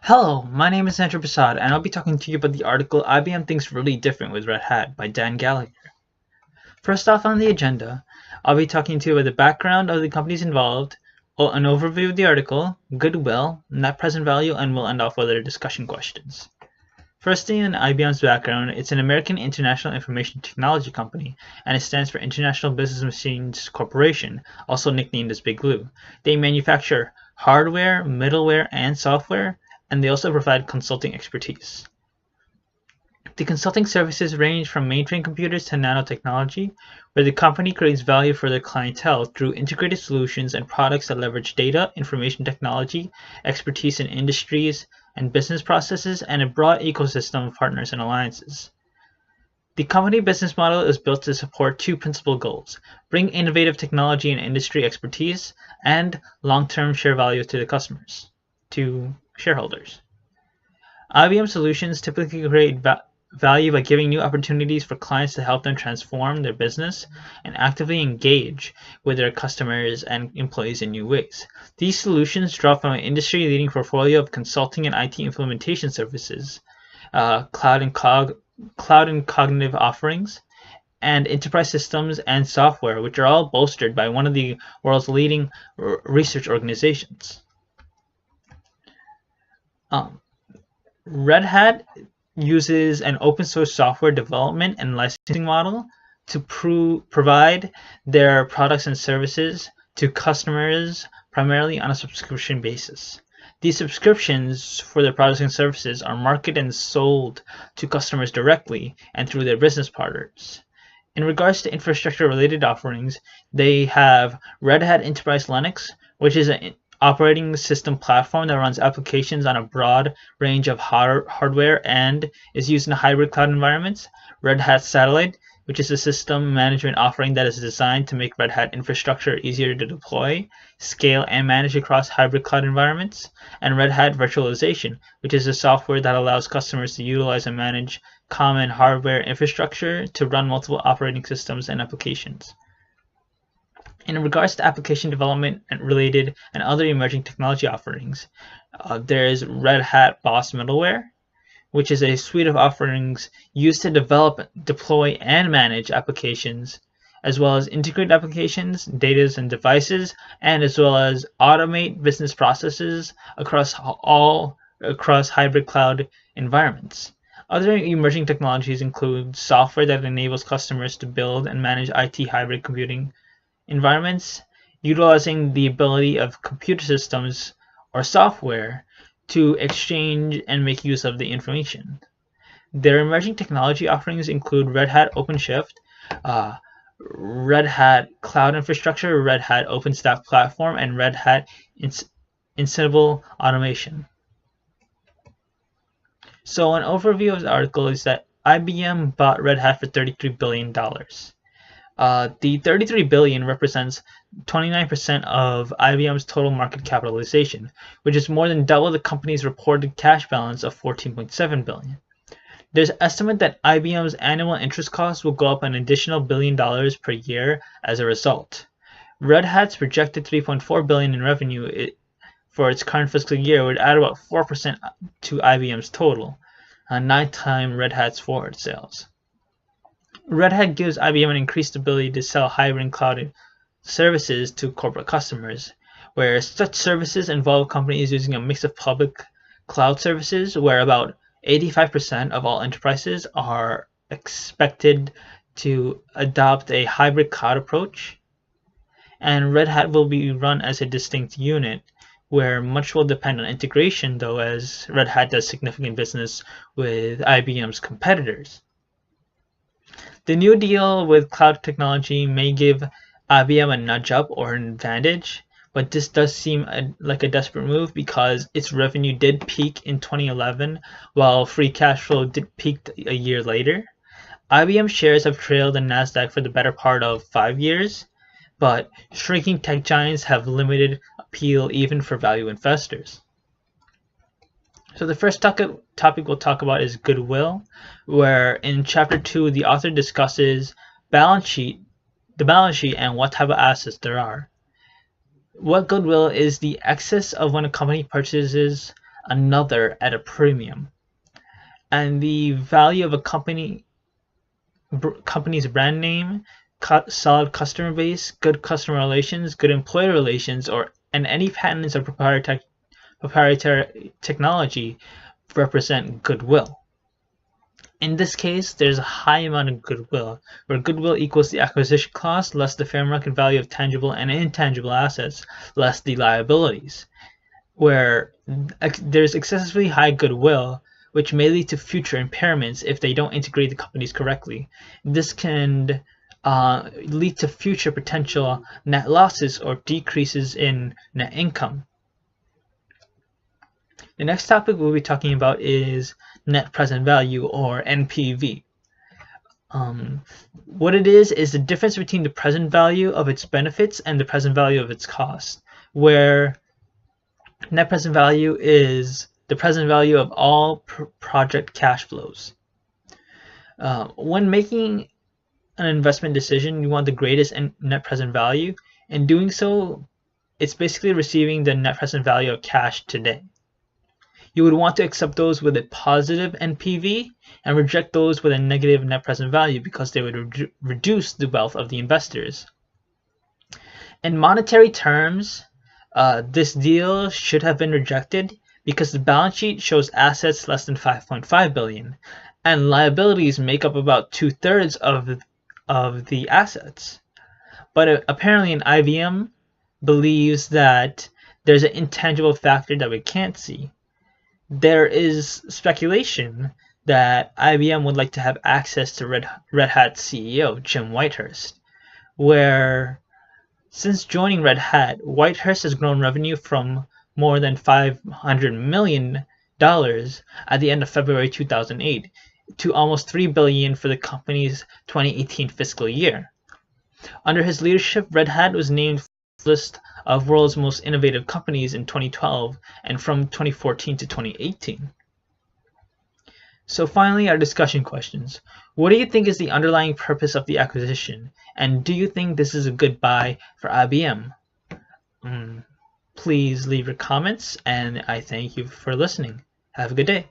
Hello, my name is Andrew Prasad, and I'll be talking to you about the article IBM Thinks Really Different with Red Hat by Dan Gallagher. First off on the agenda, I'll be talking to you about the background of the companies involved, an overview of the article, goodwill, net present value, and we'll end off with our discussion questions. Firstly, in IBM's background, it's an American International Information Technology Company, and it stands for International Business Machines Corporation, also nicknamed as Big Blue. They manufacture hardware, middleware, and software, and they also provide consulting expertise. The consulting services range from mainframe computers to nanotechnology, where the company creates value for their clientele through integrated solutions and products that leverage data, information technology, expertise in industries and business processes, and a broad ecosystem of partners and alliances. The company business model is built to support two principal goals: bring innovative technology and industry expertise, and long-term share value to the customers, to shareholders. IBM solutions typically create value by giving new opportunities for clients to help them transform their business and actively engage with their customers and employees in new ways. These solutions draw from an industry-leading portfolio of consulting and IT implementation services, cloud and cognitive offerings, and enterprise systems and software, which are all bolstered by one of the world's leading research organizations. Red Hat uses an open source software development and licensing model to provide their products and services to customers primarily on a subscription basis. These subscriptions for their products and services are marketed and sold to customers directly and through their business partners. In regards to infrastructure-related offerings, they have Red Hat Enterprise Linux, which is an operating system platform that runs applications on a broad range of hardware and is used in hybrid cloud environments. Red Hat Satellite, which is a system management offering that is designed to make Red Hat infrastructure easier to deploy, scale, and manage across hybrid cloud environments. And Red Hat Virtualization, which is a software that allows customers to utilize and manage common hardware infrastructure to run multiple operating systems and applications. In regards to application development and related and other emerging technology offerings, there is Red Hat BOSS Middleware, which is a suite of offerings used to develop, deploy, and manage applications, as well as integrate applications, data, and devices, and as well as automate business processes across hybrid cloud environments. Other emerging technologies include software that enables customers to build and manage IT hybrid computing environments, utilizing the ability of computer systems or software to exchange and make use of the information. Their emerging technology offerings include Red Hat OpenShift, Red Hat Cloud Infrastructure, Red Hat OpenStack Platform, and Red Hat Ansible Automation. So an overview of the article is that IBM bought Red Hat for $33 billion. The $33 billion represents 29% of IBM's total market capitalization, which is more than double the company's reported cash balance of $14.7 billion. There's an estimate that IBM's annual interest costs will go up an additional $1 billion per year as a result. Red Hat's projected $3.4 billion in revenue for its current fiscal year would add about 4% to IBM's total, 9 times Red Hat's forward sales. Red Hat gives IBM an increased ability to sell hybrid cloud services to corporate customers, where such services involve companies using a mix of public cloud services, where about 85% of all enterprises are expected to adopt a hybrid cloud approach, and Red Hat will be run as a distinct unit, where much will depend on integration, though, as Red Hat does significant business with IBM's competitors. The new deal with cloud technology may give IBM a nudge up or an advantage, but this does seem like a desperate move because its revenue did peak in 2011, while free cash flow did peak a year later. IBM shares have trailed the Nasdaq for the better part of 5 years, but shrinking tech giants have limited appeal even for value investors. So the first topic we'll talk about is goodwill, where in chapter 2 the author discusses the balance sheet and what type of assets there are. What goodwill is the excess of when a company purchases another at a premium. And the value of a company's brand name, solid customer base, good customer relations, good employee relations, and any patents or proprietary technology represent goodwill. In this case, there's a high amount of goodwill, where goodwill equals the acquisition cost less the fair market value of tangible and intangible assets less the liabilities, where there's excessively high goodwill, which may lead to future impairments if they don't integrate the companies correctly. This can lead to future potential net losses or decreases in net income. The next topic we'll be talking about is net present value, or NPV. What it is the difference between the present value of its benefits and the present value of its cost, where net present value is the present value of all project cash flows. When making an investment decision, you want the greatest net present value. In doing so, it's basically receiving the net present value of cash today. You would want to accept those with a positive NPV and reject those with a negative net present value because they would reduce the wealth of the investors. In monetary terms, this deal should have been rejected because the balance sheet shows assets less than $5.5 billion and liabilities make up about 2/3 of the assets. But apparently IBM believes that there's an intangible factor that we can't see. There is speculation that IBM would like to have access to Red Hat's CEO, Jim Whitehurst, where since joining Red Hat, Whitehurst has grown revenue from more than $500 million at the end of February 2008 to almost $3 billion for the company's 2018 fiscal year. Under his leadership, Red Hat was named list of world's most innovative companies in 2012 and from 2014 to 2018. So finally, our discussion questions. What do you think is the underlying purpose of the acquisition, and do you think this is a good buy for IBM? Please leave your comments, and I thank you for listening. Have a good day.